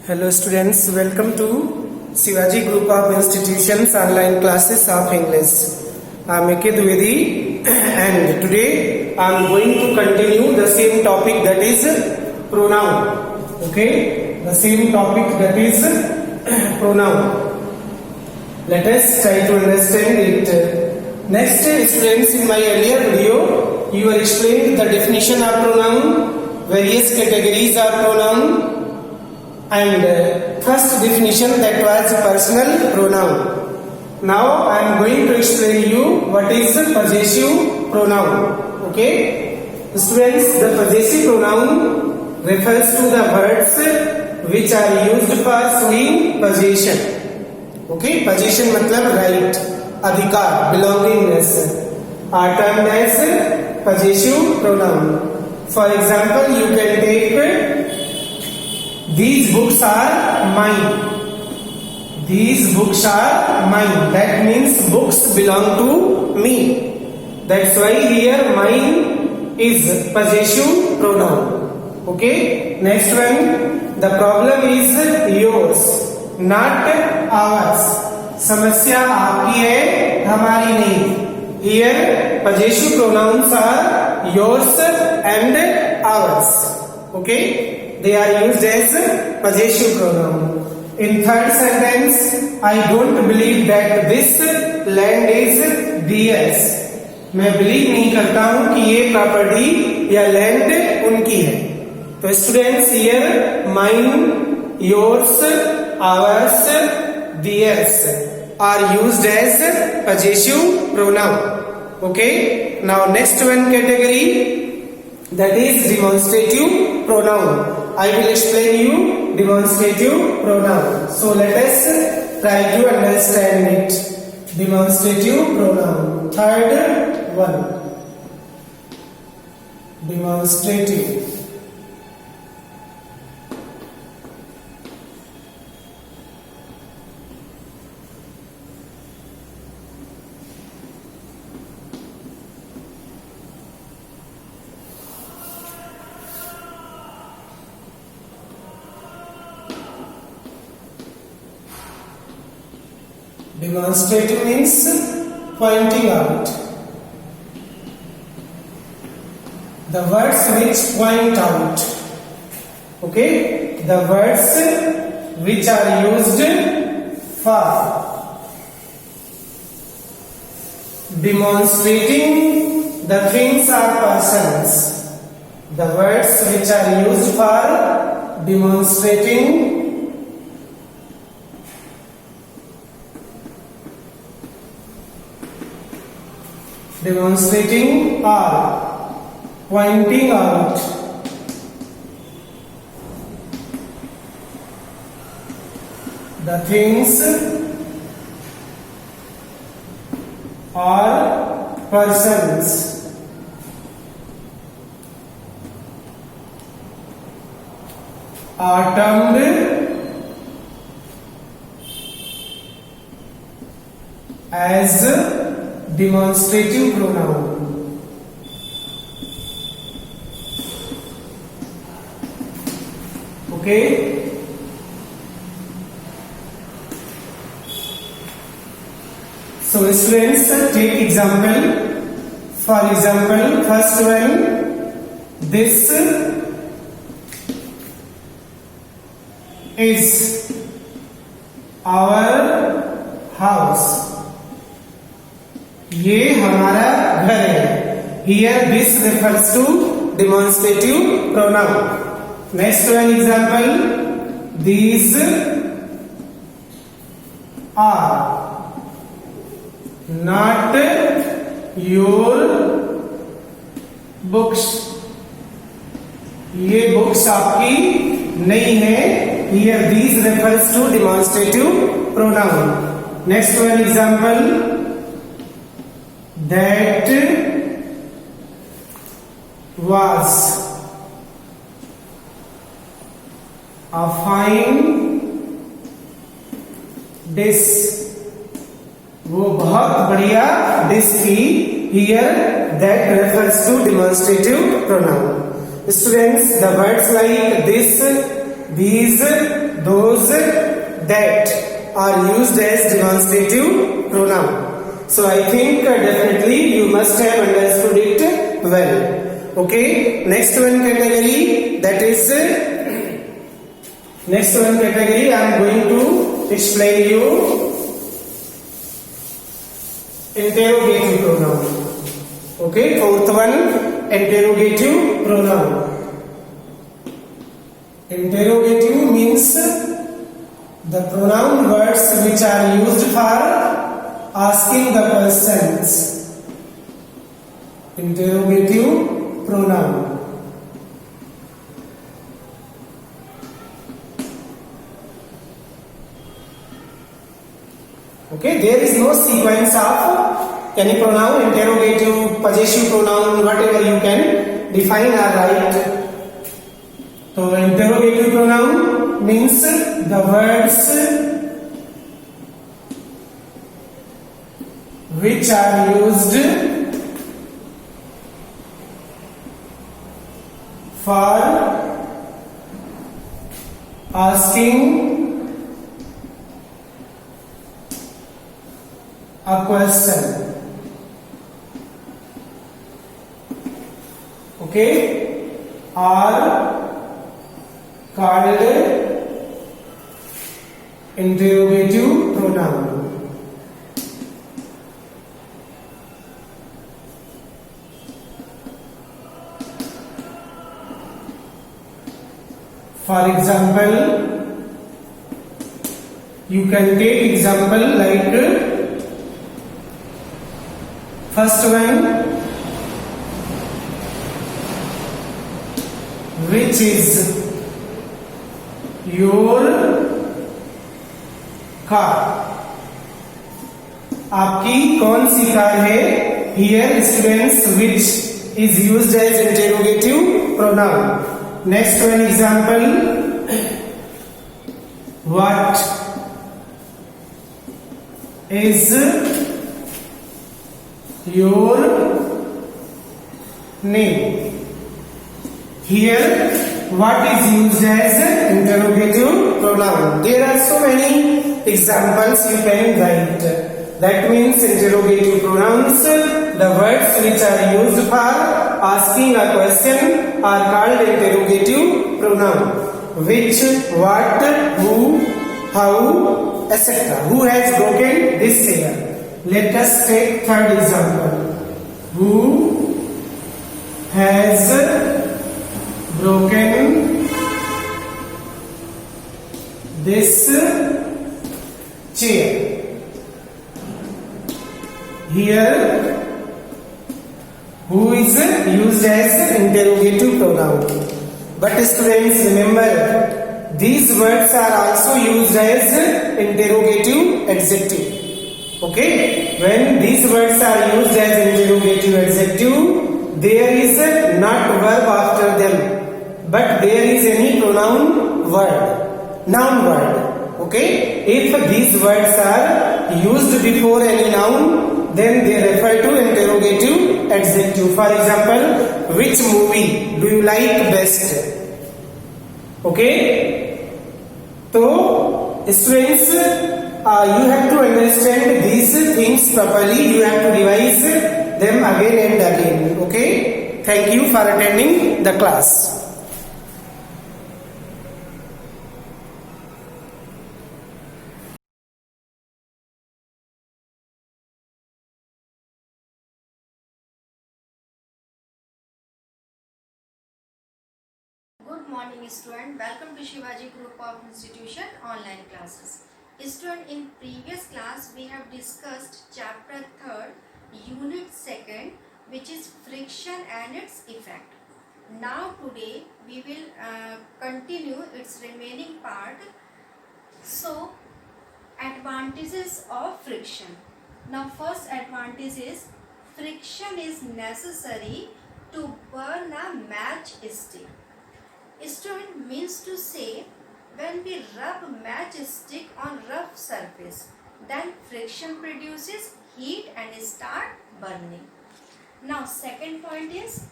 Hello students, welcome to Shivaji Group of Institutions online classes of English. I am A.K. Dwivedi and today I am going to continue the same topic, that is pronoun. Okay, the same topic, that is pronoun. Let us try to understand it. Next students, in my earlier video you were explained the definition of pronoun, various categories of pronoun, and first definition, that was personal pronoun. Now I am going to explain you what is possessive pronoun. Okay, students, the possessive pronoun refers to the words which are used for showing possession. Okay, possession matlab right, adhikar, belongingness are termed as possessive pronoun. For example, you can take these books are mine. These books are mine. That means books belong to me. That's why here mine is possessive pronoun. Okay. Next one. The problem is yours, not ours. समस्या आपकी है, हमारी नहीं. Here possessive pronouns are yours and ours. Okay. They are used as possessive pronoun. In third sentence, I don't believe that this land is theirs. मैं believe नहीं करता हूं कि ये प्रॉपर्टी या लैंड उनकी है. तो students, here mine, yours, hours, theirs are used as possessive pronoun. Okay. Now next one category, that is demonstrative pronoun. I will explain you demonstrative pronoun. So let us try to understand it. Demonstrative pronoun. Third one. Demonstrative. Demonstrative means pointing out. The words which point out. Okay? The words which are used for demonstrating the things or persons. The words which are used for demonstrating or pointing out the things or persons are termed as demonstrative pronoun. Okay. So students, take example. For example, first one, this is our house. ये हमारा घर है. Here this refers to demonstrative pronoun. Next one example, these are not your books. ये books आपकी नहीं है. Here these refers to demonstrative pronoun. Next one example, that was a fine dish. वो बहुत बढ़िया डिश थी. Here that refers to demonstrative pronoun. Students, the words like this, these, those, that are used as demonstrative pronoun. So I think definitely you must have understood it well. Okay, next one category, that is next one category I am going to explain you interrogative pronoun. Okay, fourth one, interrogative pronoun. Interrogative means the pronoun words which are used for asking the questions. Interrogative pronoun. Okay, there is no sequence of any pronoun, interrogative, possessive pronoun, whatever you can define or write. So interrogative pronoun means the words which are used for asking a question. Okay, are called interrogative pronoun. For example, you can take example like first one, which is your car. आपकी कौन सी car है? Here students, which is used as interrogative pronoun. Next one example, what is your name? Here what is used as interrogative pronoun. There are so many examples you can write. That means interrogative pronouns, the words which are used for asking a question are called interrogative pronoun. Which, what, who, how, etc. Who has broken this chair? Let us take third example. Who has broken this chair? Here, who is used as interrogative pronoun. But students, remember, these words are also used as interrogative adjective. Okay? When these words are used as interrogative adjective, there is not verb after them, but there is any pronoun word, noun word. Okay? If these words are used before any noun, then they refer to interrogative adjective. For example, which movie do you like best? Okay? So, students, you have to understand these things properly. You have to revise them again and again. Okay? Thank you for attending the class. Good morning student, welcome to Shivaji Group of Institution online classes. Student, in previous class we have discussed chapter 3rd, unit 2nd, which is friction and its effect. Now today we will continue its remaining part. So, advantages of friction. Now first advantage is friction is necessary to burn a matchstick. Student, means to say, when we rub matchstick on rough surface, then friction produces heat and start burning. Now second point is,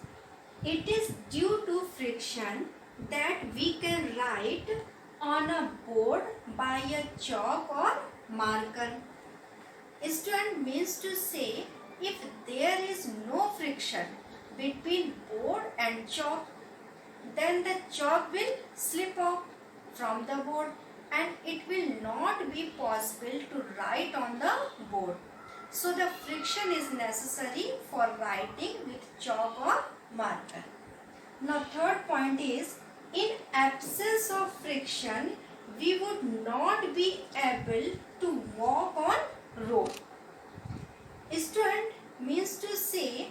it is due to friction that we can write on a board by a chalk or marker. Student means to say if there is no friction between board and chalk, then the chalk will slip off from the board and it will not be possible to write on the board. So the friction is necessary for writing with chalk or marker. Now third point is, in absence of friction, we would not be able to walk on road. Student means to say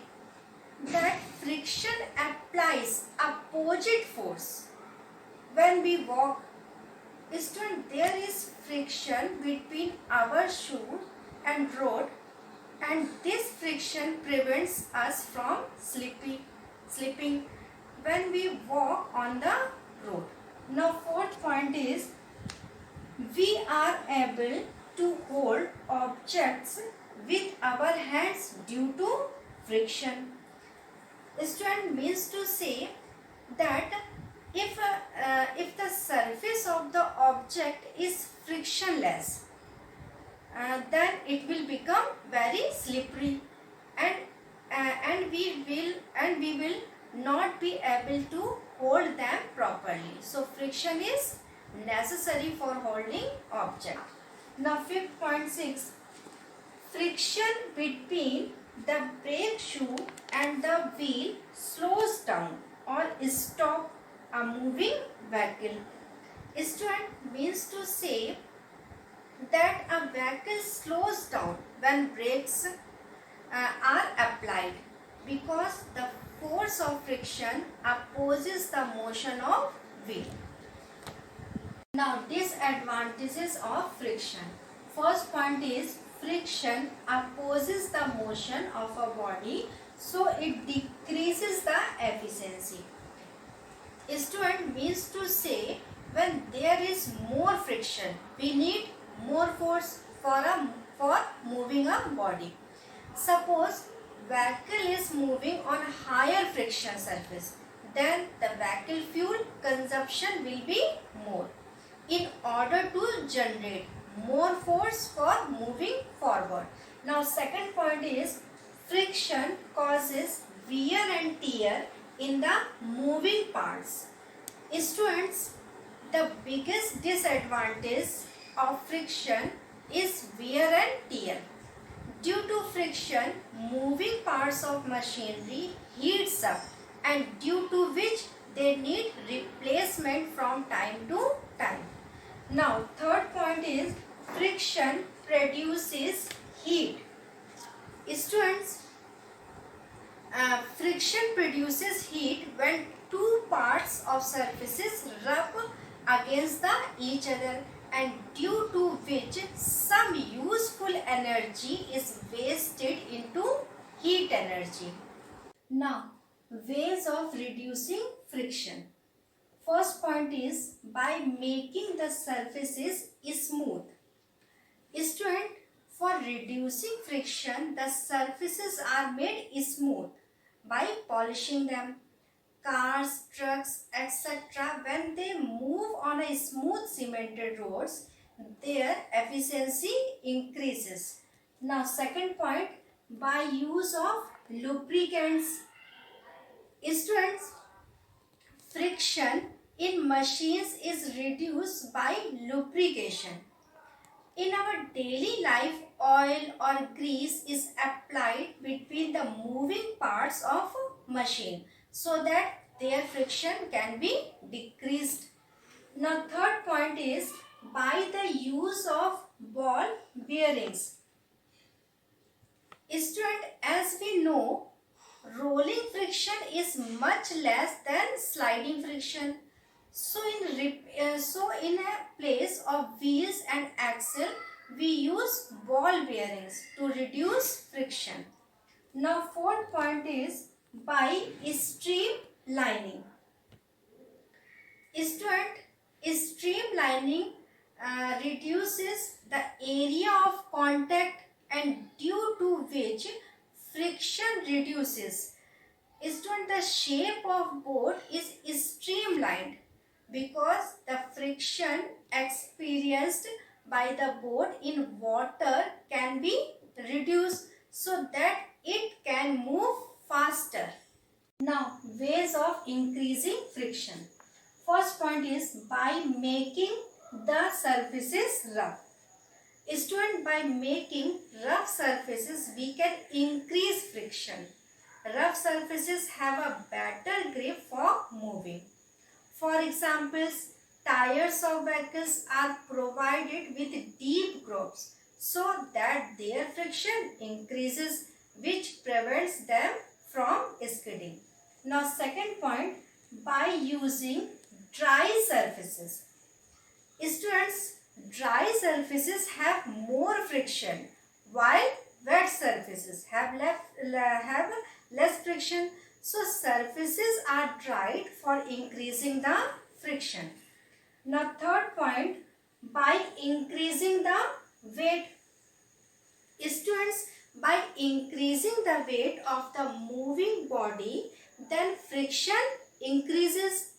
that friction applies opposite force when we walk. Student, there is friction between our shoe and road, and this friction prevents us from slipping when we walk on the road. Now fourth point is, we are able to hold objects with our hands due to friction. Student means to say that if the surface of the object is frictionless, then it will become very slippery, and we will not be able to hold them properly. So friction is necessary for holding object. Now 5.6, friction between the brake shoe and the wheel slows down or stop a moving vehicle. Student means to say that a vehicle slows down when brakes are applied because the force of friction opposes the motion of wheel. Now disadvantages of friction. First point is, friction opposes the motion of a body, so it decreases the efficiency. Student means to say when there is more friction, we need more force for moving a body. Suppose vehicle is moving on a higher friction surface, then the vehicle fuel consumption will be more in order to generate more force for moving forward. Now second point is, friction causes wear and tear in the moving parts. Students, the biggest disadvantage of friction is wear and tear. Due to friction, moving parts of machinery heats up, and due to which they need replacement from time to time. Now third point is, friction produces heat. Students, friction produces heat when two parts of surfaces rub against each other, and due to which some useful energy is wasted into heat energy. Now, ways of reducing friction. First point is, by making the surfaces smooth. Student, for reducing friction, the surfaces are made smooth by polishing them. Cars, trucks, etc., when they move on a smooth cemented roads, their efficiency increases. Now second point, by use of lubricants. Students, friction in machines is reduced by lubrication. In our daily life, oil or grease is applied between the moving parts of a machine so that their friction can be decreased. Now third point is, by the use of ball bearings. Student, as we know, rolling friction is much less than sliding friction. So in a place of wheels and axle, we use ball bearings to reduce friction. Now fourth point is, by streamlining. Student, streamlining reduces the area of contact, and due to which friction reduces. Student, the shape of boat is streamlined because the friction experienced by the boat in water can be reduced so that it can move faster. Now, ways of increasing friction. First point is by making the surfaces rough. Student, by making rough surfaces, we can increase friction. Rough surfaces have a better grip for moving. For examples, tires of vehicles are provided with deep grooves so that their friction increases, which prevents them from skidding. Now, second point, by using dry surfaces. Students, dry surfaces have more friction while wet surfaces have less friction. So surfaces are dried for increasing the friction. Now third point, by increasing the weight. Students, by increasing the weight of the moving body, then friction increases,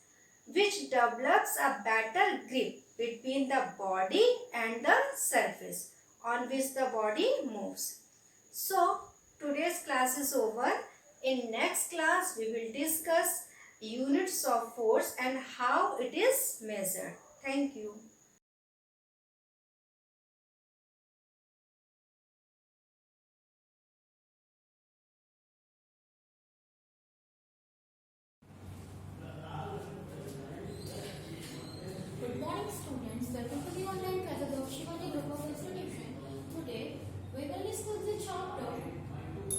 which develops a better grip between the body and the surface on which the body moves. So today's class is over. In next class we will discuss units of force and how it is measured. Thank you. Good morning, students. Welcome to the online classes of Shivaji Group of Institution. Today, we will discuss the chapter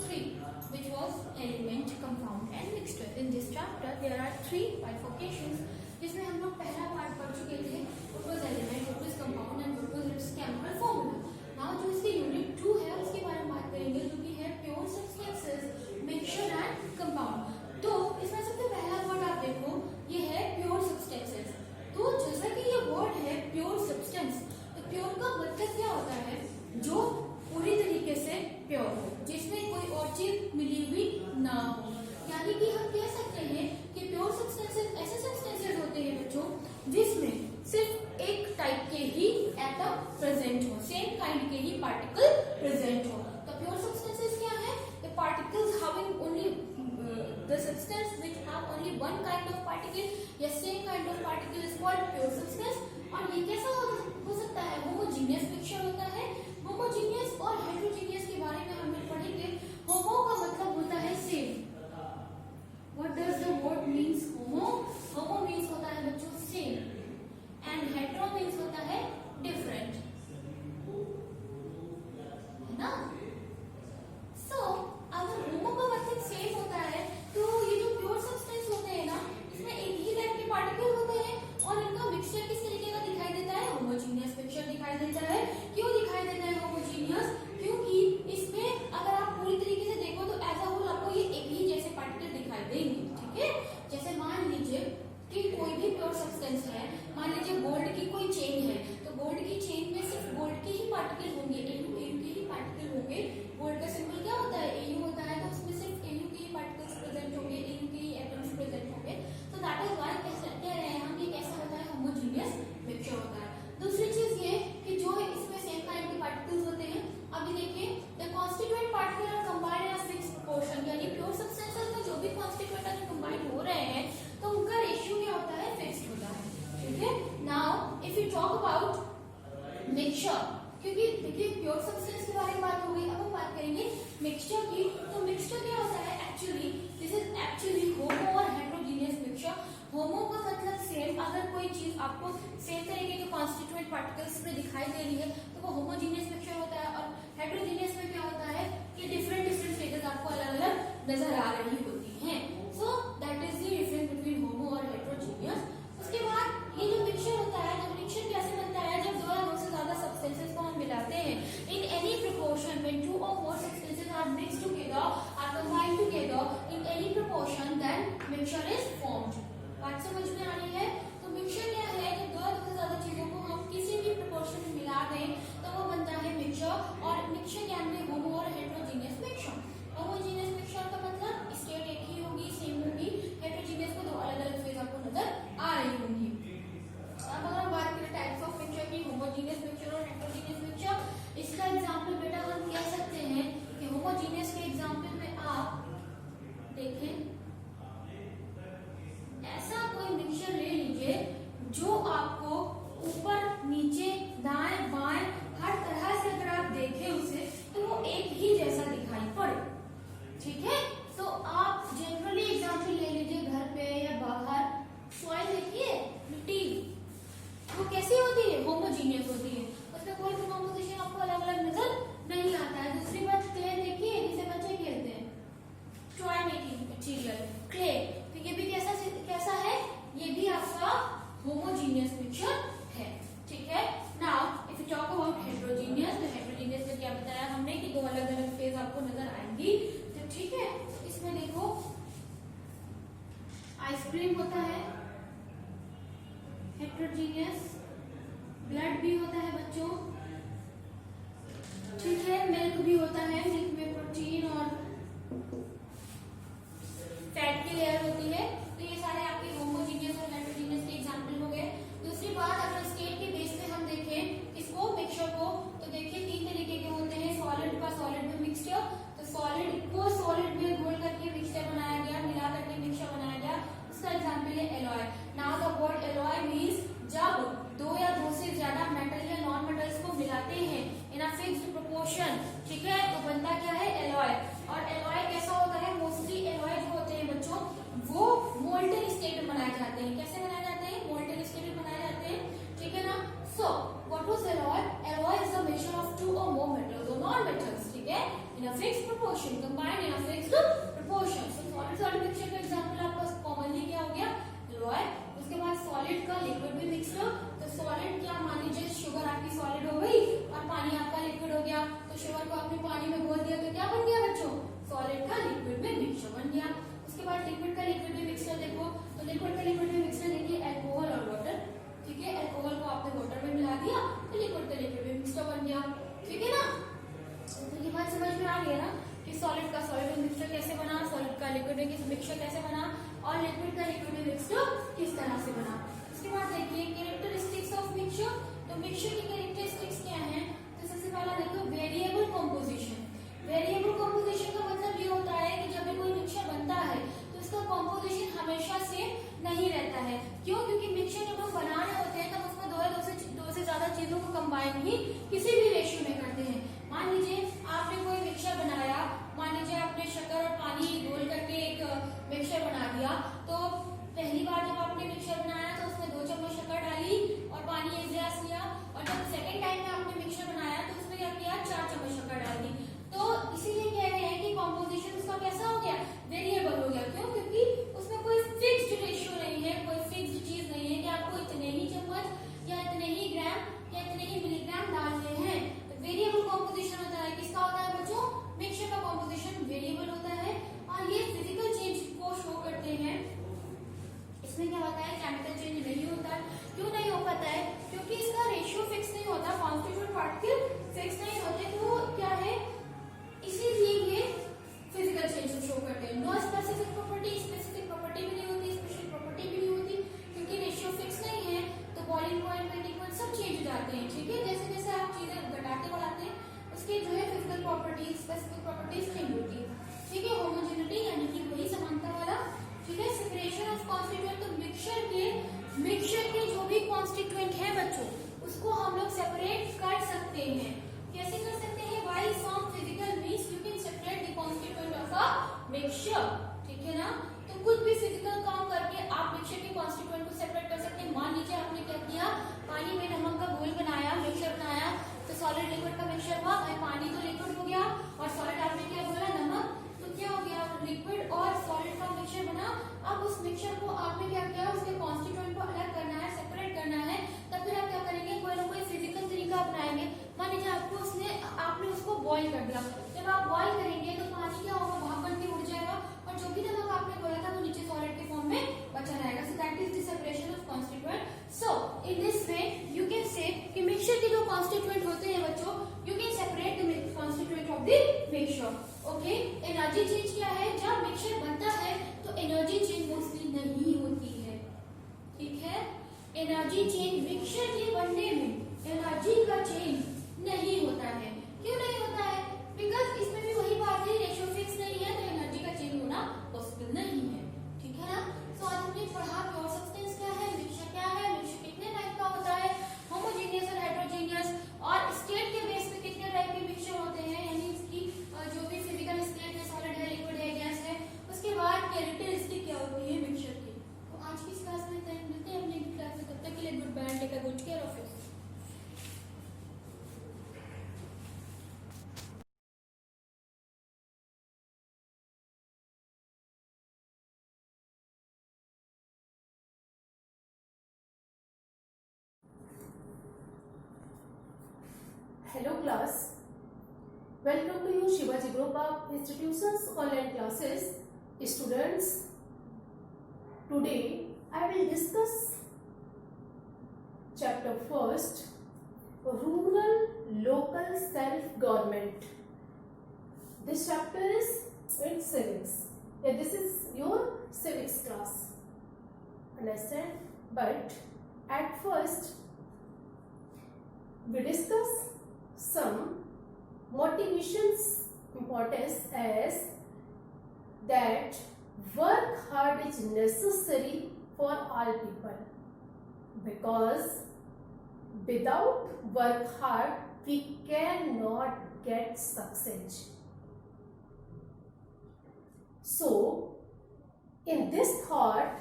3, which was element, compound and mixture. In this chapter, there are 3 bifurcations, जिसमें हम लोग पहला part पढ़ चुके थे. What was element, what was compound and what was its chemical formula. Now, जो इसकी unit 2 है, उसके बारे में बात करेंगे, जो कि है pure substances, mixture and compound. तो इसमें सबसे पहला वर्ड आप देखो, ये है प्योर सब्सटेंसेस. तो जैसा कि ये वर्ड है प्योर सब्सटेंस, तो प्योर का मतलब क्या होता है? जो पूरी तरीके से प्योर हो, जिसमें कोई और चीज मिली हुई ना हो. यानी कि हम कह सकते हैं कि प्योर सब्सटेंसेस ऐसे सब्सटेंसेस होते हैं बच्चों, जिसमें सिर्फ एक टाइप के ही एटम प्रेजेंट हो, सेम काइंड के ही पार्टिकल प्रेजेंट हो. तो प्योर सब्सटेंसेस क्या है? The particles having only the substance which have only one kind of particle या same kind of particle is called pure substance. और ये कैसा हो सकता है? होमोजीनियस मिक्सचर होता है. होमोजीनियस और हेटेरोजीनियस के बारे में हम लोग पढ़ेंगे. होमो का मतलब होता है same. What does the word means homo? Homo means होता है बच्चों same and hetero means होता है different, है ना? So अगर होमो का मतलब सेम होता है, तो ये जो प्योर सब्सटेंस होते हैं ना, इसमें एक ही टाइप के पार्टिकल होते हैं और इनका मिक्सचर किस तरीके का दिखाई देता है? होमोजीनियस मिक्सचर दिखाई देता है. क्यों दिखाई देता है होमोजीनियस? क्योंकि इसमें अगर आप पूरी तरीके से देखो तो एज अ होल आपको ये एक ही जैसे पार्टिकल दिखाई देंगे. ठीक है, जैसे मान लीजिए कि कोई भी प्योर सब्सटेंस है, मान लीजिए गोल्ड की कोई चेन है, तो गोल्ड की चेन में सिर्फ गोल्ड के ही पार्टिकल होंगे, एयू के ही पार्टिकल होंगे. गोल्ड का सिंबल क्या होता है? एयू होता है. तो उसमें सिर्फ एयू के ही पार्टिकल्स प्रेजेंट होंगे, एयू के ही एटम्स प्रेजेंट होंगे. तो दैट इज व्हाई कह रहे हैं हम ये कैसा होता है? होमोजीनियस मिक्सचर होता है. दूसरी चीज ये कि जो इसमें सेम काइंड के पार्टिकल्स होते हैं. अभी देखिए, the constituent particle are combined in a fixed proportion. यानी प्योर सब्सटेंसेस में जो भी कॉन्स्टिट्यूएंट अगर कंबाइंड हो रहे हैं तो उनका रेशियो क्या होता है? फिक्स्ड होता है. ठीक है. Now if you talk about mixture, क्योंकि देखिए प्योर सब्सटेंस के बारे में बात हो गई, अब हम बात करेंगे मिक्सचर की. तो मिक्सचर क्या होता है? एक्चुअली दिस इज एक्चुअली होमो और हेटेरोजीनियस मिक्सचर. होमो का मतलब सेम, अगर कोई चीज आपको सेम तरीके के कॉन्स्टिट्यूएंट पार्टिकल्स में दिखाई दे रही है तो वो होमोजीनियस मिक्सचर होता है. और हेटेरोजीनियस में क्या होता है कि डिफरेंट डिफरेंट स्टेजेस आपको अलग अलग नजर आ रही होती हैं. So that is the difference between homo और हेटेरोजीनियस. उसके बाद ये जो मिक्सचर होता है, तो मिक्सचर कैसे बनता है? जब दो या दो से ज्यादा सब्सटेंसेस को हम मिलाते हैं in any proportion, when two और more substances are mixed together, or combined together in any proportion, then mixture is formed. बात समझ में आ रही है? तो मिक्सचर क्या है? जब दो या दो से ज्यादा चीजों को हम किसी भी प्रोपोर्शन में मिला दें तो वो बनता है मिक्सचर. और मिक्सचर क्या है? होमो और हेटेरोजीनियस मिक्सचर. होमोजीनियस मिक्सचर का मतलब स्टेट एक ही होगी, आइसक्रीम होता है हेट्रोजीनियस, ब्लड भी होता है बच्चों, ठीक है, मिल्क भी होता है, मिल्क में प्रोटीन और फैट की लेयर होती है। तो ये सारे आपके होमोजीनियस और हेट्रोजीनियस के एग्जांपल हो गए। दूसरी बात, अगर स्टेट के बेस पे हम देखें इसको मिक्सचर को, तो देखिए 3 तरीके के होते हैं। सॉलिड का सॉलिड में मिक्सचर, तो सॉलिड को सॉलिड में घोल करके मिक्सचर बनाया गया, मिला करके मिक्सचर बनाया गया, उसका एग्जांपल है alloy. Now the word alloy means जब 2 या 2 से ज्यादा मेटल या नॉन मेटल्स को मिलाते हैं इन अ फिक्स्ड प्रोपोर्शन, ठीक है, तो बनता क्या है एलॉय। और एलॉय कैसा होता है, मोस्टली एलॉय जो होते हैं बच्चों वो मोल्टन स्टेट में बनाए जाते हैं। कैसे बनाए जाते हैं, मोल्टन स्टेट में बनाए जाते हैं, ठीक है ना। So what was alloy, alloy is the mixture of 2 or more metals or non-metals, ठीक है, in a fixed proportion, combined in a fixed proportion. So solid solid mixture का एग्जांपल आपका कॉमनली क्या हो गया, एलॉय। उसके बाद सॉलिड का लिक्विड में मिक्सचर, तो सॉलिड क्या, मान लीजिए शुगर आपकी सॉलिड हो गई और पानी आपका लिक्विड हो गया, तो शुगर को आपने पानी में घोल दिया तो क्या बन गया बच्चों, सॉलिड का लिक्विड में मिक्सचर बन गया। उसके बाद लिक्विड का लिक्विड में मिक्सचर देखो, तो लिक्विड का लिक्विड में मिक्सचर देखिए अल्कोहल और वाटर, ठीक है, अल्कोहल को आपने वाटर में मिला दिया तो लिक्विड का लिक्विड में मिक्सचर बन गया, ठीक है ना। तो ये बात समझ में आ गया ना कि सॉलिड का सॉलिड में मिक्सचर कैसे बना, सॉलिड का लिक्विड में मिक्सचर कैसे बना और लिक्विड का लिक्विड में मिक्सचर किस तरह से बना। उसके बाद देखिए कैरेक्टरिस्टिक्स ऑफ मिक्सचर, तो मिक्सचर की कैरेक्टरिस्टिक्स क्या है, तो सबसे पहला देखो वेरिएबल कंपोजिशन। वेरिएबल कंपोजिशन का मतलब ये होता है कि जब भी कोई मिक्सचर बनता है तो इसका कंपोजिशन हमेशा से नहीं रहता है। क्यों, क्योंकि मिक्सचर जब हम बना रहे होते हैं तब उसमें दो से ज्यादा चीजों को कंबाइन ही किसी भी रेशियो में करते हैं। मान लीजिए आपने कोई मिक्सचर बनाया, मान लीजिए आपने शक्कर और पानी घोल करके एक मिक्सचर बना दिया, तो पहली बार जब आपने मिक्सचर बनाया तो उसमें 2 चम्मच शक्कर डाली और पानी 1 गिलास लिया, और जब सेकंड टाइम में आपने मिक्सचर बनाया तो उसमें क्या किया, 4 चम्मच शक्कर डाल दी। तो इसीलिए कह रहे हैं कि कॉम्पोजिशन उसका कैसा हो गया, वेरिएबल हो गया। क्यों, क्योंकि उसमें कोई फिक्स्ड रेशियो नहीं है, कोई फिक्स्ड चीज नहीं है कि आपको इतने ही चम्मच या इतने ही ग्राम या इतने ही मिलीग्राम डालने हैं। तो वेरिएबल कॉम्पोजिशन होता है, किसका होता है बच्चों, मिक्सचर का कॉम्पोजिशन वेरिएबल होता है। और ये फिजिकल चेंज को शो करते हैं। इसमें क्या होता है, केमिकल चेंज नहीं होता है। क्यों नहीं हो पाता है, क्योंकि इसका रेशियो फिक्स नहीं होता, कॉन्स्टिट्यूएंट पार्टिकल फिक्स नहीं होते, तो क्या है, इसीलिए ये फिजिकल चेंज शो करते हैं। No specific property, specific property भी नहीं होती, स्पेशल प्रॉपर्टी भी नहीं होती, क्योंकि रेशियो फिक्स नहीं है, तो बॉइलिंग पॉइंट, मेल्टिंग पॉइंट सब चेंज हो जाते हैं, ठीक है। जैसे जैसे आप चीजें घटाते बढ़ाते हैं उसकी जो है physical properties, specific properties change होती है, ठीक है। होमोजेनिटी यानी कि वही समानता वाला, ठीक है। सेपरेशन ऑफ कॉन्स्टिट्यूएंट, तो मिक्सचर के जो भी कॉन्स्टिट्यूएंट है बच्चों उसको हम लोग सेपरेट कर सकते हैं। कैसे कर सकते हैं, while some physical means you can separate the constituent of a mixture, ठीक है ना। तो कुछ भी फिजिकल काम करके आप मिक्सचर के कॉन्स्टिट्यूएंट को सेपरेट कर सकते हैं। मान लीजिए आपने क्या किया, पानी में नमक का घोल बनाया, मिक्सचर बनाया, तो सॉलिड लिक्विड का मिक्सचर हुआ, पानी तो लिक्विड हो गया और सॉलिड आपने क्या बोला, नमक, तो क्या हो गया, लिक्विड और सॉलिड का मिक्सचर बना। अब उस मिक्सचर को आपने क्या किया, उसके कॉन्स्टिट्यूएंट को अलग करना है, सेपरेट करना है, तब फिर आप क्या करेंगे, कोई ना कोई फिजिकल तरीका अपनाएंगे। मान लीजिए आपने उसको बॉईल कर दिया, जब आप बॉईल करेंगे तो पानी क्या होगा, भाप बन के उड़ जाएगा और जो भी नमक आपने बोला था वो नीचे सॉलिड के फॉर्म में बचा रहेगा। सो that is the separation of constituent. So in this way you can say कि मिक्सचर के जो कॉन्स्टिट्यूएंट होते हैं बच्चों, you can separate the constituent of the mixture, okay. Energy change क्या है, जब मिक्सचर बनता है तो एनर्जी चेंज मोस्टली नहीं होती है, ठीक है। एनर्जी चेंज मिक्सचर के बनने में एनर्जी का चेंज नहीं होता है। क्यों नहीं होता है, बिकॉज इसमें भी वही बात है, रेशियो फिक्स नहीं है, तो एनर्जी का चेंज होना पॉसिबल नहीं है, ठीक है ना। सो आज हमने पढ़ा प्योर सब्सटेंस क्या है, मिक्सचर क्या है, मिक्सचर कितने टाइप का होता है, होमोजेनियस और हेट्रोजेनियस, और स्टेट के बेस पे कितने टाइप के मिक्सचर होते हैं, यानी इसकी जो भी फिजिकल स्टेट है, सॉलिड है, लिक्विड है, गैस है। उसके बाद कैरेक्टरिस्टिक क्या होती है मिक्सचर की। तो आज की इस क्लास में टाइम मिलते हैं अपने क्लास में, तब तक के लिए good bye, take good care of yourself. Hello class, welcome to you Shivaji Group of Institutions online classes. Students, today I will discuss chapter first, rural local self-government. This chapter is in civics. Yeah, this is your civics class. Understand? But at first, we discuss some motivations importance as that work hard is necessary for all people, because without work hard we cannot get success. So in this thought,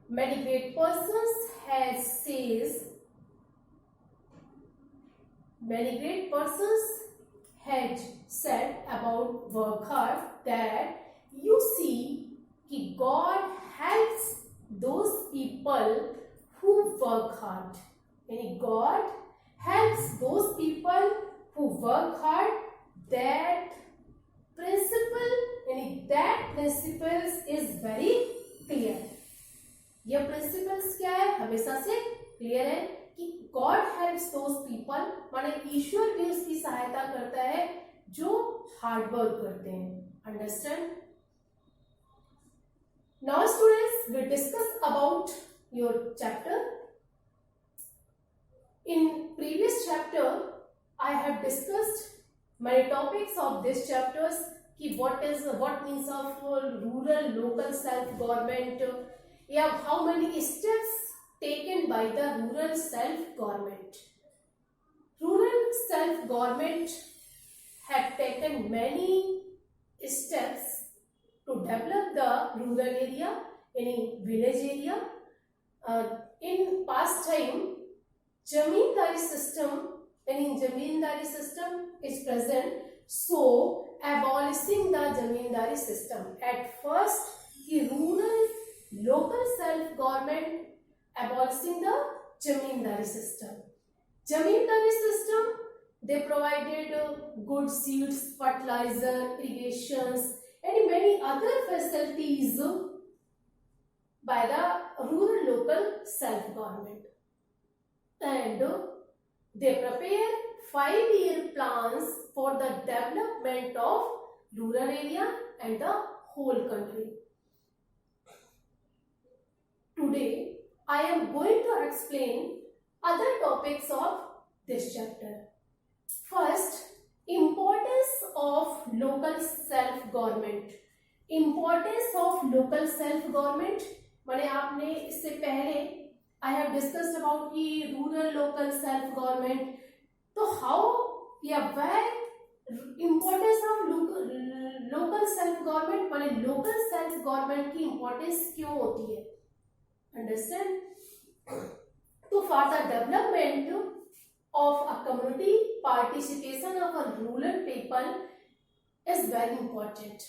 many great persons had said about work hard that you see कि God helps those people who work hard. यानी God helps those people who work hard. That principles is very clear. यह principles क्या है, हमेशा से clear है कि God helps those people, माने ईश्वर भी उसकी सहायता करता है जो हार्ड वर्क करते हैं. Understand? Now students, we discuss about your chapter. In previous chapter, I have discussed many topics of this chapters. कि what means of rural local self-government, या how many steps taken by the rural self-government. Rural self-government have taken many steps to develop the rural area, any village area. In past time, zamindari system is present, so abolishing the zamindari system. At first, the rural local self-government abolishing the zamindari system. Zamindari system, they provided good seeds, fertilizer, irrigations, and many other facilities by the rural local self-government. And they prepare 5-year plans for the development of rural area and the whole country. Today, I am going to explain other topics of this chapter. First, importance of local self-government. Importance of local self-government, माने आपने इससे पहले I have discussed about the rural local self-government. तो how या why importance of local self-government, माने local self-government की importance क्यों होती है? Understand? So for the development of a community, participation of a rural people is very important.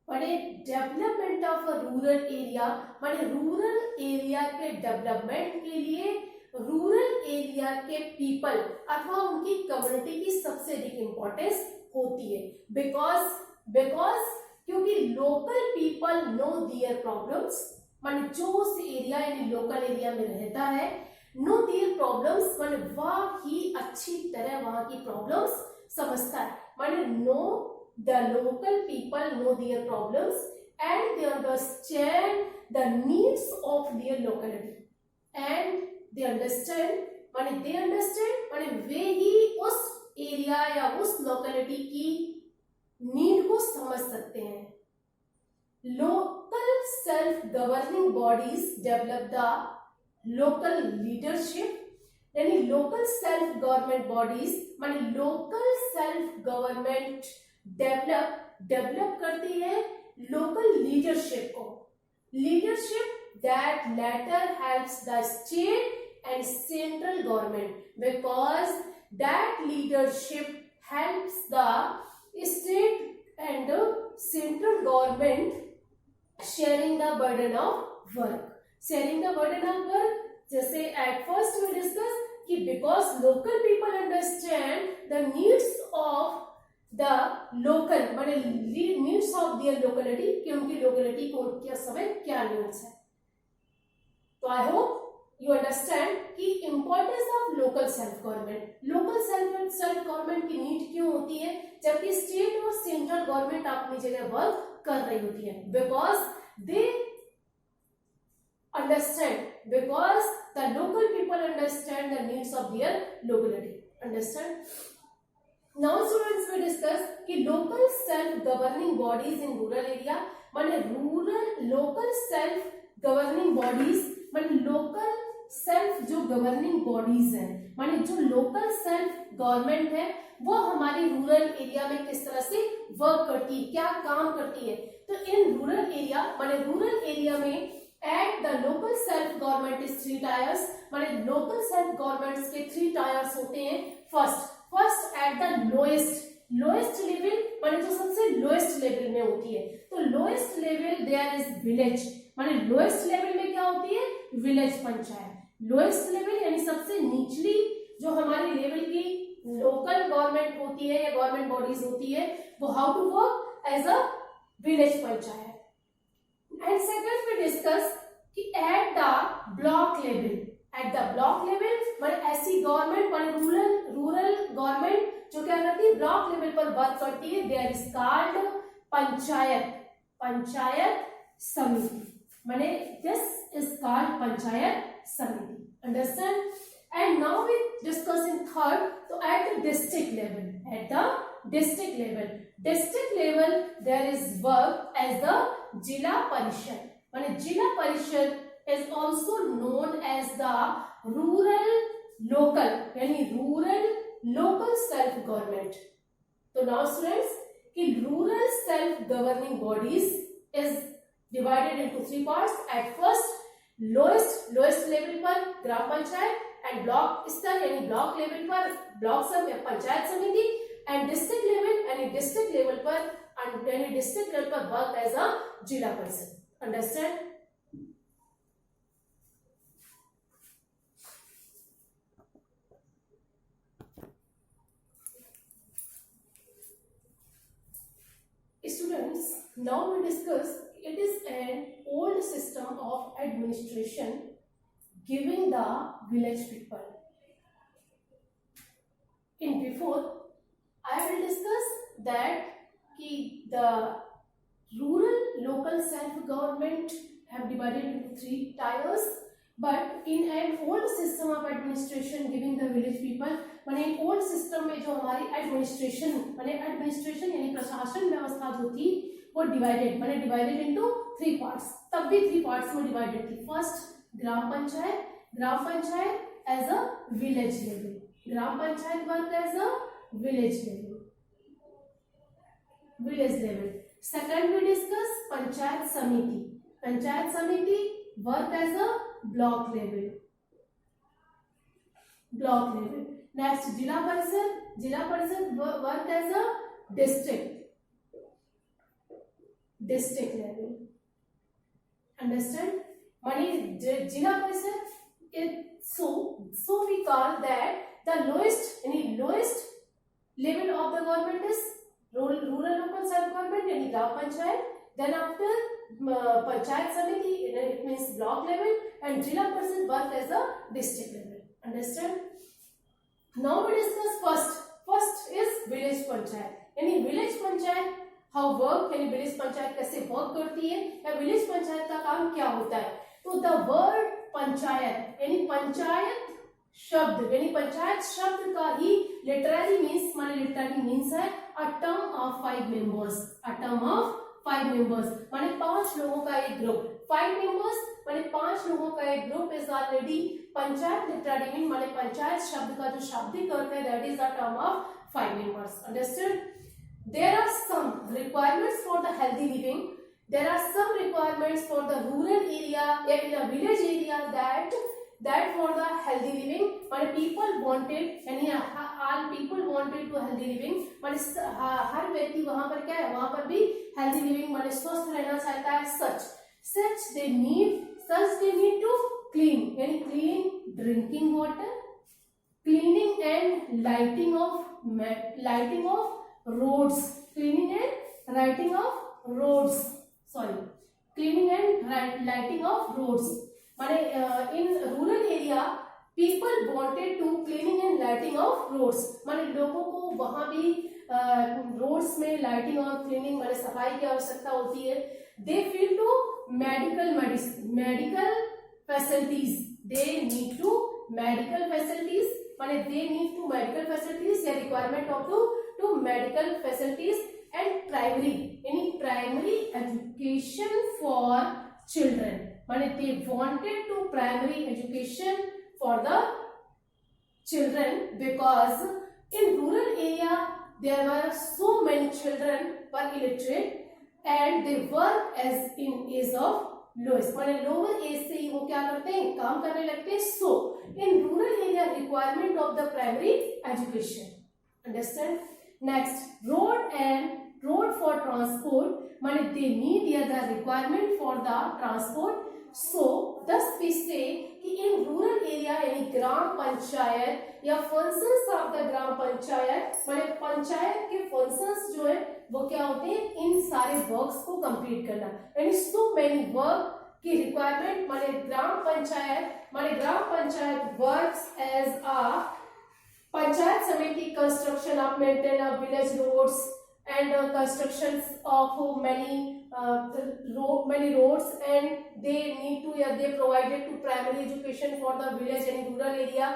माने development of a rural area, माने rural area के development के लिए रूरल एरिया के पीपल अथवा उनकी कम्युनिटी की सबसे अधिक इंपॉर्टेंस होती है. बिकॉज क्योंकि लोकल पीपल नो दियर प्रॉब्लम्स, माने जो उस एरिया यानी लोकल एरिया में रहता है, नो दियर प्रॉब्लम्स, माने वह ही अच्छी तरह वहां की प्रॉब्लम्स समझता है. माने no the local people know their problems and they understand the needs of their locality, and they understand माने वे ही उस एरिया या उस लोकेलिटी की नीड को समझ सकते हैं. Local self governing bodies develop the local leadership, यानी लोकल सेल्फ गवर्नमेंट बॉडीज माने लोकल सेल्फ गवर्नमेंट डेवलप करती है लोकल लीडरशिप को. Leadership that later helps the state and central government, because that leadership helps the state and central government sharing the burden of work. Sharing the burden of work, जैसे at first we discuss कि because local people understand the needs of the local माने needs of their locality कि उनकी locality को उनके समय क्या needs है। तो आई होप यू अंडरस्टैंड कि importance of local self government. Local self government की नीड क्यों होती है जबकि स्टेट और सेंट्रल गवर्नमेंट अपनी जगह वर्क कर रही होती है? Because they understand, because the local people understand the needs of their locality. Understand? Now students we discuss कि local self governing bodies in rural area माने rural local self governing bodies माने local self जो governing bodies है माने जो local self government है वो हमारी रूरल एरिया में किस तरह से वर्क करती है, क्या काम करती है। तो इन रूरल एरिया माने रूरल एरिया में at the local self government is 3 tiers माने लोकल सेल्फ गवर्नमेंट्स के 3 टायर्स होते हैं। First at the lowest level माने जो सबसे लोएस्ट लेवल में होती है। तो lowest level there is village माने लोएस्ट लेवल में क्या होती है? विलेज पंचायत। लोएस्ट लेवल यानी सबसे निचली जो हमारी लेवल की लोकल गवर्नमेंट होती है या गवर्नमेंट बॉडीज होती है वो how to work as a village panchayat. And second we discuss कि एट द ब्लॉक लेवल माने ऐसी गवर्नमेंट माने रूरल गवर्नमेंट जो क्या करती है ब्लॉक लेवल पर वर्क करती है, देयर इज कॉल्ड पंचायत समिति माने this is called panchayat samiti. Understand? And now we discuss in third तो at the district level there is work as the zila parishad माने जिला परिषद is also known as the rural local यानी rural local self government। तो now students कि rural self governing bodies is divided into 3 parts। at first lowest level पर ग्राम panchayat and block स्तर यानी block level पर block panchayat समिति एंड डिस्ट्रिक्ट लेवल यानी district level पर वर्क एज अ जिला परिषद। Understand? Students, now we discuss it is an old system of administration giving the village people. In before, I will discuss that the rural local self-government have divided into 3 tiers, but in an old system of administration giving the village people माने old system में जो हमारी administration यानी प्रशासन व्यवस्था जो थी वो डिवाइडेड इनटू 3 पार्ट्स। तब भी 3 पार्ट्स में डिवाइडेड थी। First gram panchayat as a village level, gram panchayat work as a village level. Second we discuss panchayat samiti work as a block level. Next zila parishad work as a district level. Understand? माने जिला परिषद so we call that the lowest level of the government is rural local self government यानी ग्राम panchayat. then after panchayat samiti it means block level and jila परिषद work as a district level। understand? Now we discuss first is village panchayat यानी village panchayat how work यानी village panchayat कैसे work करती है या village panchayat का काम क्या होता है। तो द वर्ड पंचायत यानी पंचायत शब्द का ही लिटरली मीन्स है अ टर्म ऑफ 5 मेंबर्स माने 5 लोगों का एक ग्रुप। 5 मेंबर्स माने 5 लोगों का एक group is already panchayat literally mean माने पंचायत शब्द का जो शाब्दिक अर्थ है that is the term of 5 members. Understand? There are some requirements for the healthy living. There are some requirements for the rural area in the village area that for the healthy living. But people wanted यानी all people wanted to healthy living. पर हर व्यक्ति वहाँ पर क्या है वहाँ पर भी healthy living माने स्वस्थ रहना चाहता है। Such they need to clean यानी clean drinking water, cleaning and lighting of roads, cleaning and lighting of roads, sorry, cleaning and lighting of roads. माने in rural area people wanted to cleaning and lighting of roads, माने लोगों को वहां भी roads में lighting और cleaning माने सफाई की आवश्यकता होती है. They feel to medical facilities, they need to medical facilities, माने they need to medical facilities या requirement of to medical facilities and primary education for children, माने they wanted to primary education for the children because in rural area there were so many children were illiterate and they work as in age of lowest, माने lower age से ही वो क्या करते हैं, काम करने लगते हैं. So in rural area requirement of the primary education, understand. Next, road for transport, माने they need the requirement for the transport. So thus we say कि in rural area यानी ग्राम पंचायत या functions of the ग्राम पंचायत, माने पंचायत के functions जो है वो क्या होते हैं, इन सारे वर्क्स को कंप्लीट करना, यानी so many वर्क की रिक्वायरमेंट. माने gram panchayat works as a panchayat samiti construction of maintain of village roads and constructions of many roads, and they provided to primary education for the village and rural area.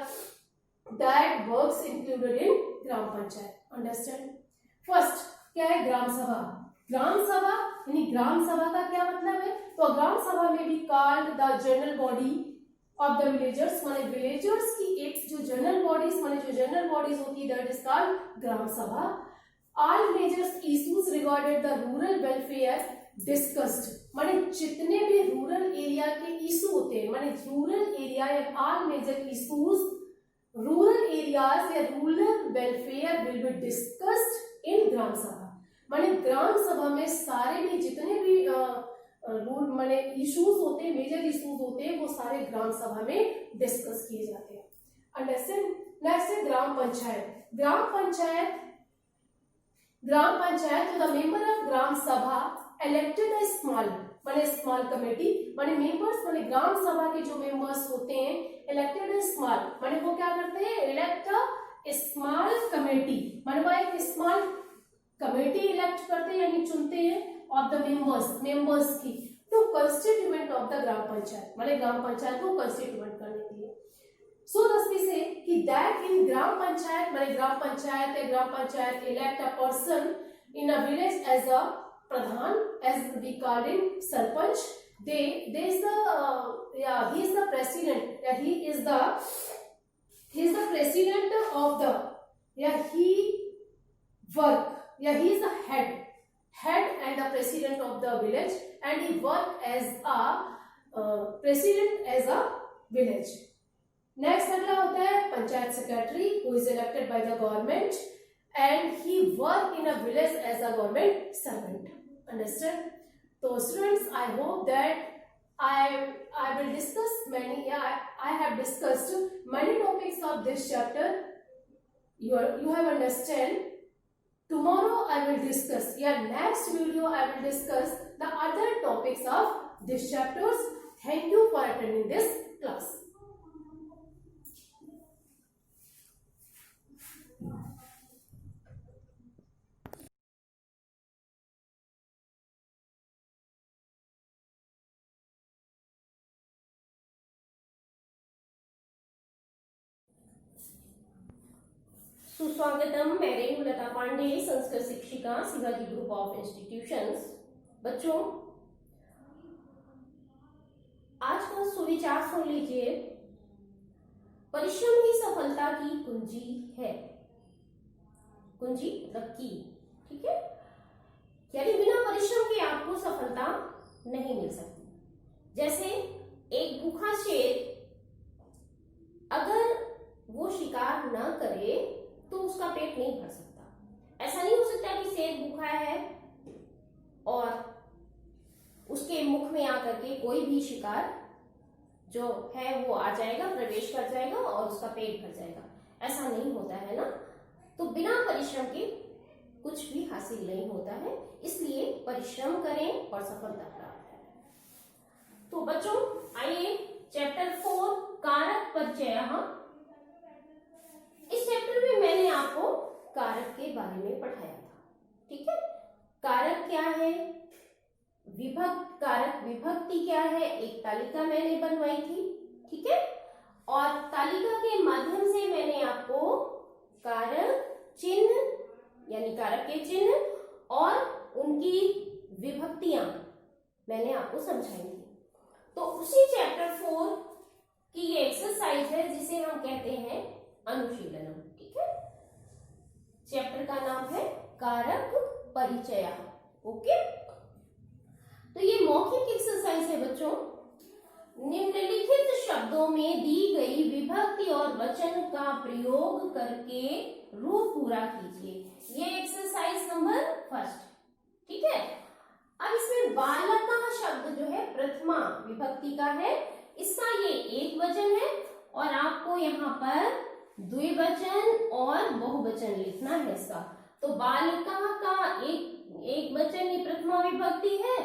That works included in gram panchayat. Understand? First क्या है, ग्राम सभा. ग्राम सभा यानी ग्राम सभा का क्या मतलब है, तो ग्राम सभा में भी called the general body of the villagers, माने villagers की एक जो general bodies होती है, that is called ग्राम सभा. All major issues regarding the rural welfare discussed, माने जितने भी रूरल एरिया के इशू होते हैं, माने रूरल एरिया या all major issues rural areas या rural welfare will be discussed in gram sabha. माने ग्राम सभा में सारे भी जितने भी माने इश्यूज होते हैं, मेजर इश्यूज होते हैं, वो सारे ग्राम सभा में डिस्कस किए जाते हैं. अंडरस्टैंड. नेक्स्ट है ग्राम पंचायत. ग्राम पंचायत तो द मेंबर ऑफ ग्राम सभा इलेक्टेड अ स्मॉल कमेटी, माने मेंबर्स माने ग्राम सभा के जो मेंबर्स होते हैं इलेक्टेड अ स्मॉल, माने वो क्या करते हैं, इलेक्ट अ स्मॉल कमेटी, माने वो एक स्मॉल कमेटी इलेक्ट करते हैं यानी चुनते हैं ऑफ द मेंबर्स की to constituent of the gram panchayat, माने ग्राम पंचायत को कंस्टिट्यूएंट करने के लिए. So thus we say कि that in ग्राम पंचायत माने gram panchayat elect a person in a village as a pradhan, as we call him sarpanch. He is the president. He is the president of the he is the head and the president of the village, and he work as a president as a village. Next अगला होता है panchayat secretary, who is elected by the government and he work in a village as a government servant. Understand. तो students, I hope that I will discuss I have discussed many topics of this chapter. You have understand. Tomorrow I will discuss, next video I will discuss the other topics of this chapters. Thank you for attending this class. सुस्वागतम. मैं रेणु लता पांडे, संस्कृत शिक्षिका, Shivaji group of institutions. बच्चों, आज का सुविचार सुन लीजिए. परिश्रम ही सफलता की कुंजी है. कुंजी मतलब की, ठीक है. यानी बिना परिश्रम के आपको सफलता नहीं मिल सकती. जैसे एक भूखा शेर अगर वो शिकार ना करे तो उसका पेट नहीं भर सकता. ऐसा नहीं हो सकता कि शेर भूखा है और उसके मुख में आकर के कोई भी शिकार जो है वो आ जाएगा, प्रवेश कर जाएगा और उसका पेट भर जाएगा. ऐसा नहीं होता है ना. तो बिना परिश्रम के कुछ भी हासिल नहीं होता है, इसलिए परिश्रम करें और सफलता प्राप्त करें। तो बच्चों आइए चैप्टर 4 कारक परिचय। इस चैप्टर में मैंने आपको कारक के बारे में पढ़ाया था, ठीक है। कारक क्या है, कारक विभक्ति क्या है, एक तालिका मैंने बनवाई थी, ठीक है। और तालिका के माध्यम से मैंने आपको कारक चिन्ह यानी कारक के चिन्ह और उनकी विभक्तियां मैंने आपको समझाई थी। तो उसी चैप्टर 4 की ये एक्सरसाइज है जिसे हम कहते हैं अनुशीलनम, ठीक है। चैप्टर का नाम है कारक परिचय, ओके। तो ये मौखिक एक्सरसाइज है बच्चों। निम्नलिखित शब्दों में दी गई विभक्ति और वचन का प्रयोग करके रूप पूरा कीजिए। ये एक्सरसाइज नंबर 1, ठीक है। अब इसमें बालकः शब्द जो है प्रथमा विभक्ति का है, इसका ये एक वचन है और आपको यहाँ पर द्विवचन और बहुवचन लिखना है इसका। तो बालकः का एक वचन ही प्रथमा विभक्ति है,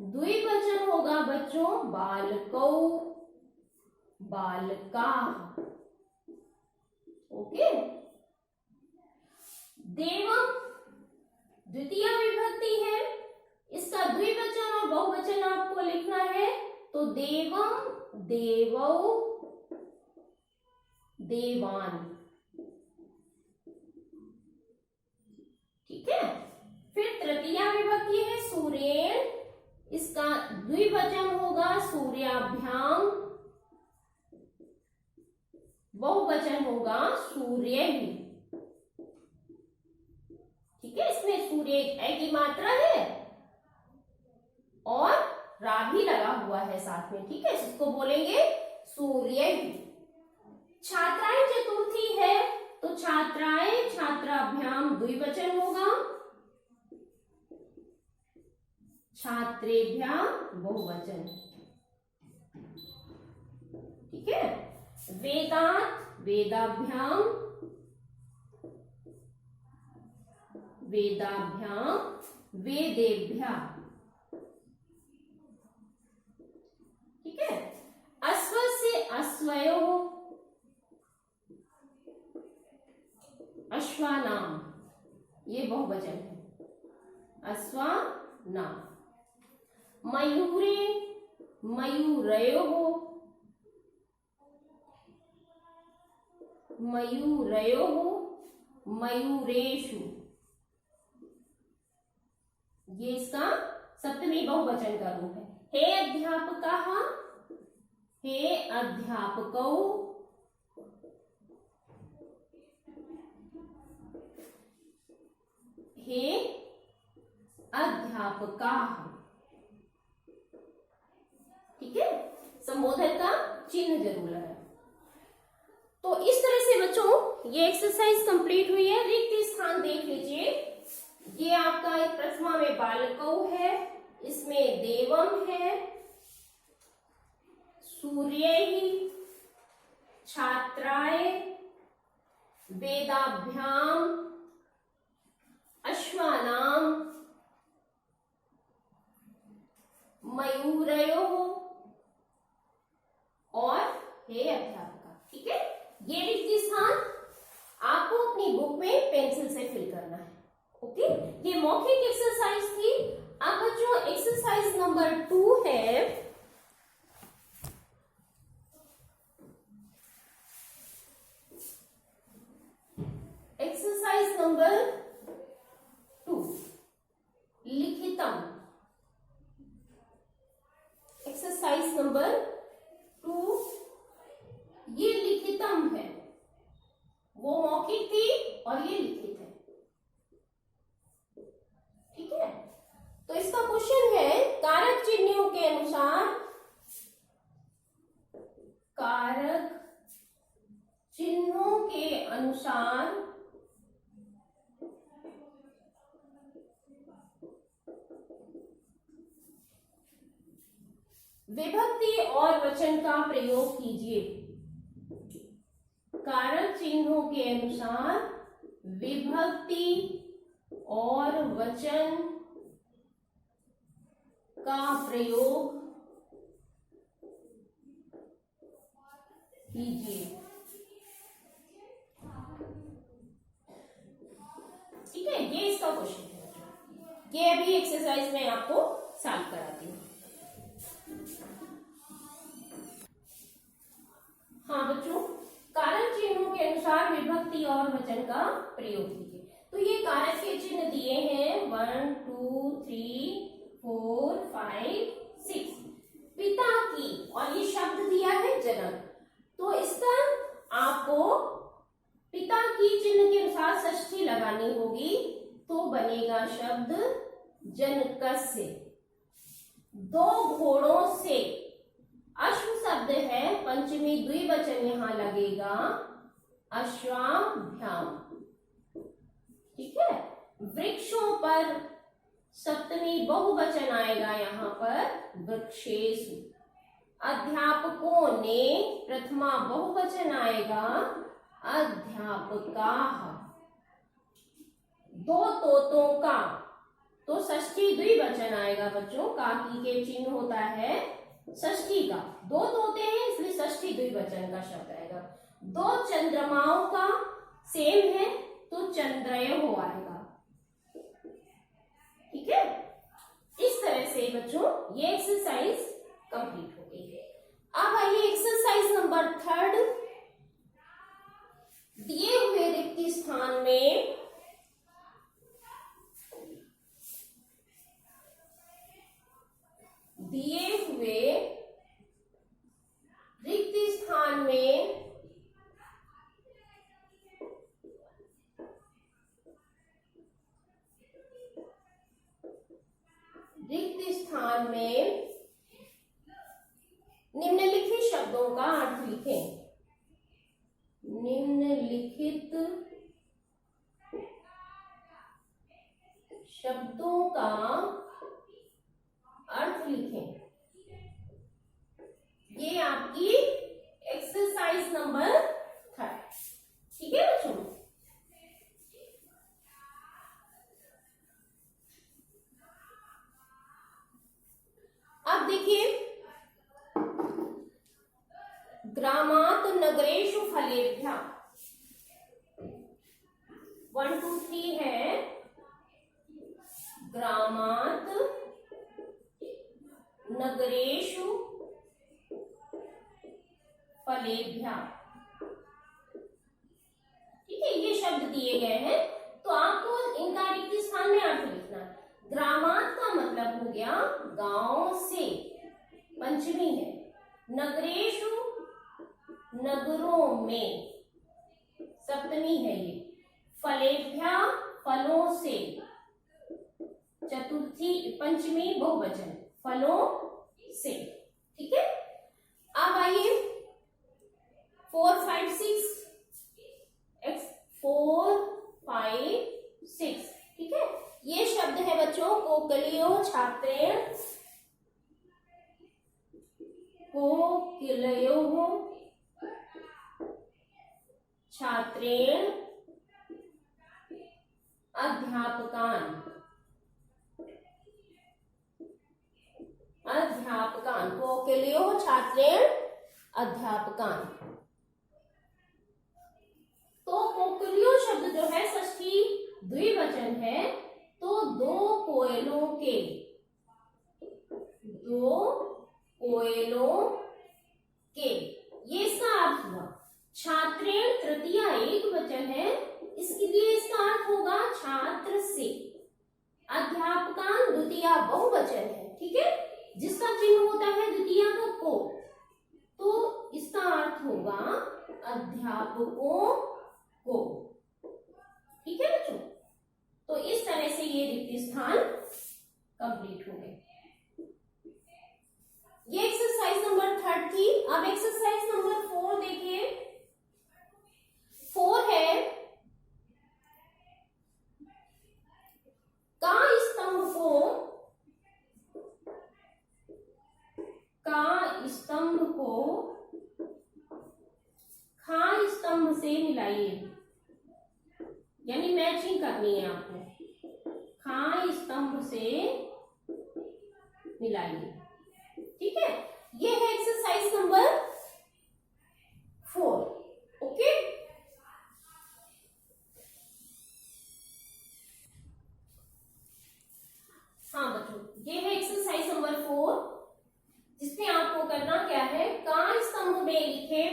द्विवचन होगा बच्चों बालकौ, बालकाः, ओके। देवम द्वितीय विभक्ति है, इसका द्विवचन और बहुवचन आपको लिखना है। तो देवम, देवौ, देवान, ठीक है। फिर तृतीय विभक्ति है सूर्येण, इसका द्विवचन होगा सूर्याभ्याम, बहुवचन होगा सूर्यैः, ठीक है। इसमें सूर्य एक की मात्रा है और रा भी लगा हुआ है साथ में, ठीक है। इसको बोलेंगे सूर्यैः। छात्राएं चतुर्थी है, तो छात्राएं छात्राभ्याम द्विवचन होगा, छात्रेभ्याम बहुवचन, ठीक है। वेदांत वेदाभ्याम, वेदाभ्याम वेदेभ्यः, ठीक है। अश्व से अश्वयोः, अश्वानाम, ये बहुवचन है, अश्वानाम। मयूरे मयूरयोः, मयूरयोः, मयूरेषु, ये इसका सप्तमी बहुवचन का रूप है। हे अध्यापकाः, हे अध्यापकौ, हे अध्यापकाः, ठीक है। संबोधन का चिन्ह जरूर है। तो इस तरह से बच्चों ये एक्सरसाइज कंप्लीट हुई है। रिक्त स्थान देख लीजिए, ये आपका एक प्रथमा में बालकौ है, इसमें देवम है, सूर्यैः, छात्राय, वेदाभ्याम, अश्वानाम, मयूरयोः और हे अध्यापका, ठीक है। ये रिक्त स्थान आपको अपनी बुक में पेंसिल से फिल करना है, ओके। ये मौखिक एक्सरसाइज थी। अब बच्चों एक्सरसाइज नंबर 2 है, एक्सरसाइज नंबर 2 लिखितम। एक्सरसाइज नंबर 2 ये लिखितम है, वो मौखिक थी और ये लिखित है, ठीक है। तो इसका क्वेश्चन है कारक चिन्हों के अनुसार, कारक चिन्हों के अनुसार विभक्ति और वचन का प्रयोग कीजिए। कारक चिन्हों के अनुसार विभक्ति और वचन का प्रयोग कीजिए। ठीक है, ये इसका क्वेश्चन है। ये अभी एक्सरसाइज में आपको सॉल्व कराती हूँ। हाँ बच्चों, कारक चिन्हों के अनुसार विभक्ति और वचन का प्रयोग कीजिए। तो ये कारक के चिन्ह दिए हैं 1 2 3 4 5 6। पिता की, और ये शब्द दिया है जनक, तो इसका आपको पिता की चिन्ह के अनुसार षष्ठी लगानी होगी, तो बनेगा शब्द जनकस्य। 2 घोड़ों से, अश्व शब्द है, पंचमी द्विवचन यहां लगेगा अश्वाभ्याम। ठीक है, वृक्षों पर सप्तमी बहुवचन आएगा यहां पर वृक्षेषु। अध्यापकों ने, प्रथमा बहुवचन आएगा अध्यापकाः। 2 तोतों का, तो षष्ठी द्विवचन आएगा बच्चों, काकी के चिन्ह होता है षष्ठी का। 2 तोते हैं इसलिए षष्ठी द्विवचन का शब्द आएगा। 2 चंद्रमाओं का सेम है तो चंद्रयो आएगा। ठीक है, इस तरह से बच्चों ये एक्सरसाइज कंप्लीट हो गई है। अब आइए एक्सरसाइज नंबर 3। दिए हुए रिक्त स्थान में निम्नलिखित शब्दों का अर्थ लिखें। निम्नलिखित शब्दों का अर्थ लिखें। ये आपकी एक्सरसाइज नंबर 3। ठीक है बच्चों, अब देखिए, ग्रामात् नगरेषु फलेभ्यः 1 2 3 है। ग्रामात् नगरेषु फलेभ्यः। ठीक है, ये शब्द दिए गए हैं तो आपको इनका रिक्त स्थान में अर्थ लिखना है। ग्रामात् का मतलब हो गया गांव से, पंचमी है। नगरेषु नगरों में, सप्तमी है ये। फलेभ्यः फलों से, चतुर्थी पंचमी बहुवचन, फलों से। ठीक है, अब आइए 4 5 6 4 5 6। ठीक है, ये शब्द है बच्चों कोकिलियो छात्रेण, कोकिलयो छात्रेण अध्यापकान, अध्यापकान, कोकिलयो छात्रेण अध्यापकान। तो कोकिलियो शब्द जो है षष्ठी द्विवचन है, तो 2 कोयलों के, 2 कोयलों के, ये इसका अर्थ हुआ। छात्रेण तृतीया एक वचन है, इसके लिए इसका अर्थ होगा छात्र से। अध्यापकान द्वितीया बहुवचन है, ठीक है, जिसका चिन्ह होता है द्वितीया का को, तो इसका अर्थ होगा अध्यापकों को। ठीक है बच्चों, तो इस तरह से ये रिक्त स्थान कंप्लीट हो गए। ये एक्सरसाइज नंबर 3 थी। अब एक्सरसाइज नंबर 4 देखिए। 4 है का स्तंभ को खा स्तंभ से मिलाइए, यानी मैचिंग करनी है आपको।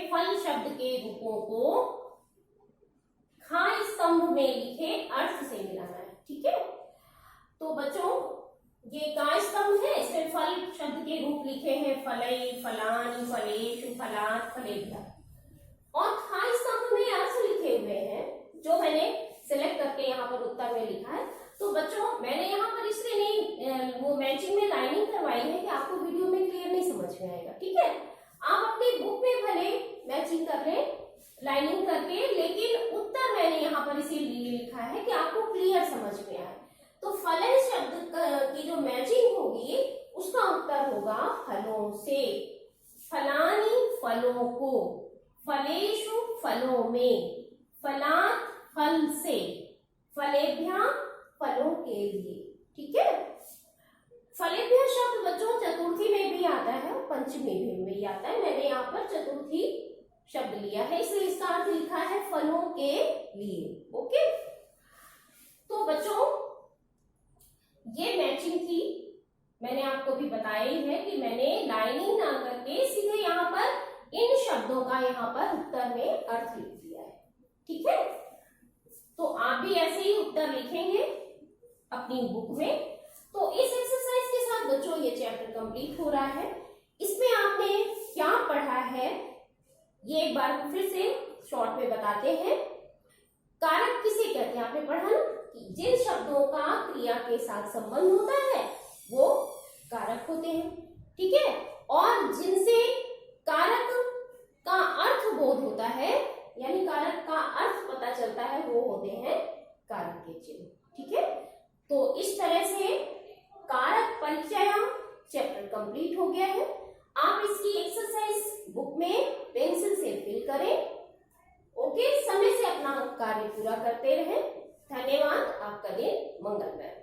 फल शब्द के रूपों को खा स्तंभ में लिखे अर्थ से मिलाना है। ठीक है, तो बच्चों ये का स्तंभ है, इसमें फल शब्द के रूप लिखे हैं फलई, फलानी, फलेषु, फलात, फलेभ्यः, और खा स्तंभ में अर्थ लिखे हुए हैं जो मैंने सिलेक्ट करके यहाँ पर उत्तर में लिखा है। तो बच्चों मैंने यहाँ पर इसलिए नहीं वो मैचिंग में लाइनिंग करवाई है कि आपको वीडियो में क्लियर नहीं समझ में आएगा। ठीक है, आप अपनी बुक में भले मैचिंग कर लें लाइनिंग करके, लेकिन उत्तर मैंने यहाँ पर इसीलिए लिखा है कि आपको क्लियर समझ में आए। तो फलन शब्द की जो मैचिंग होगी उसका उत्तर होगा फलों से। फलानी फलों को, फलेषु फलों में, फलात फल से, फलेभ्यः फलों के लिए। ठीक है, फलेभ्यः शब्द बच्चों चतुर्थी में भी आता है और पंचमी में भी आता है। मैंने यहाँ पर चतुर्थी शब्द लिया है इसलिए इसका अर्थ लिखा है फलों के लिए। ओके, तो बच्चों ये मैचिंग थी, मैंने आपको भी बताई है कि मैंने लाइनिंग ना करके सीधे यहाँ पर इन शब्दों का यहाँ पर उत्तर में अर्थ लिख दिया है। ठीक है, तो आप भी ऐसे ही उत्तर लिखेंगे अपनी बुक में। तो इस एक्सरसाइज के साथ बच्चों ये चैप्टर कंप्लीट हो रहा है। इसमें आपने क्या पढ़ा है ये एक बार फिर से शॉर्ट में बताते हैं। कारक किसे कहते हैं आपने पढ़ा ना, कि जिन शब्दों का क्रिया के साथ संबंध होता है वो कारक होते हैं। ठीक है, और जिनसे कारक का अर्थ बोध होता है यानी कारक का अर्थ पता चलता है वो होते हैं कारक के चिन्ह। ठीक है, तो इस तरह से कारक परिचय चैप्टर कंप्लीट हो गया है। आप इसकी एक्सरसाइज बुक में पेंसिल से फिल करें। ओके, समय से अपना कार्य पूरा करते रहें। धन्यवाद, आपका दिन मंगलमय।